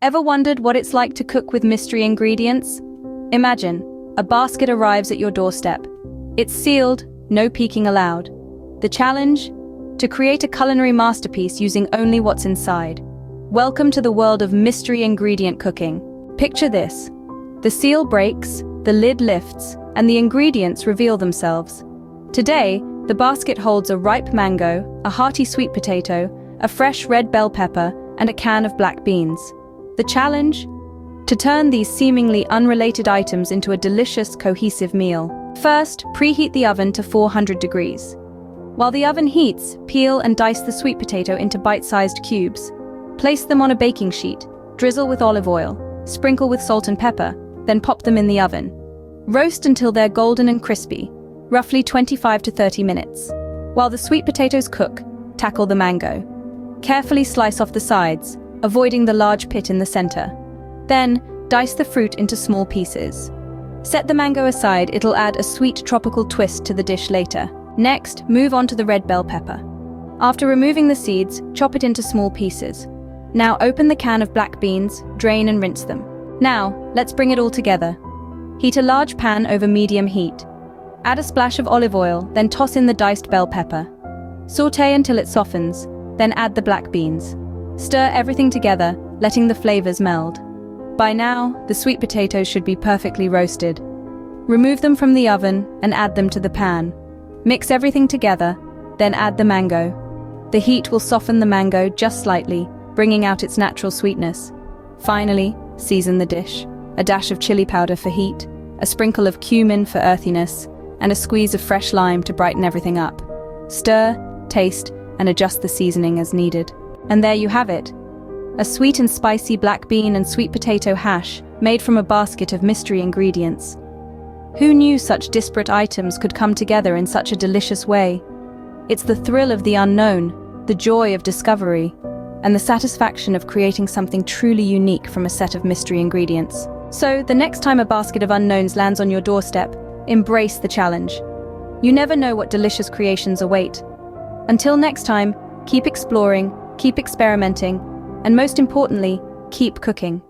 Ever wondered what it's like to cook with mystery ingredients? Imagine, a basket arrives at your doorstep. It's sealed, no peeking allowed. The challenge? To create a culinary masterpiece using only what's inside. Welcome to the world of mystery ingredient cooking. Picture this. The seal breaks, the lid lifts, and the ingredients reveal themselves. Today, the basket holds a ripe mango, a hearty sweet potato, a fresh red bell pepper, and a can of black beans. The challenge? To turn these seemingly unrelated items into a delicious, cohesive meal. First, preheat the oven to 400 degrees. While the oven heats, peel and dice the sweet potato into bite-sized cubes. Place them on a baking sheet, drizzle with olive oil, sprinkle with salt and pepper, then pop them in the oven. Roast until they're golden and crispy, roughly 25 to 30 minutes. While the sweet potatoes cook, tackle the mango. Carefully slice off the sides, avoiding the large pit in the center. Then, dice the fruit into small pieces. Set the mango aside, it'll add a sweet tropical twist to the dish later. Next, move on to the red bell pepper. After removing the seeds, chop it into small pieces. Now open the can of black beans, drain and rinse them. Now, let's bring it all together. Heat a large pan over medium heat. Add a splash of olive oil, then toss in the diced bell pepper. Sauté until it softens, then add the black beans. Stir everything together, letting the flavors meld. By now, the sweet potatoes should be perfectly roasted. Remove them from the oven and add them to the pan. Mix everything together, then add the mango. The heat will soften the mango just slightly, bringing out its natural sweetness. Finally, season the dish. A dash of chili powder for heat, a sprinkle of cumin for earthiness, and a squeeze of fresh lime to brighten everything up. Stir, taste, and adjust the seasoning as needed. And there you have it. A sweet and spicy black bean and sweet potato hash made from a basket of mystery ingredients. Who knew such disparate items could come together in such a delicious way? It's the thrill of the unknown, the joy of discovery, and the satisfaction of creating something truly unique from a set of mystery ingredients. So, the next time a basket of unknowns lands on your doorstep, embrace the challenge. You never know what delicious creations await. Until next time, keep exploring, keep experimenting, and most importantly, keep cooking.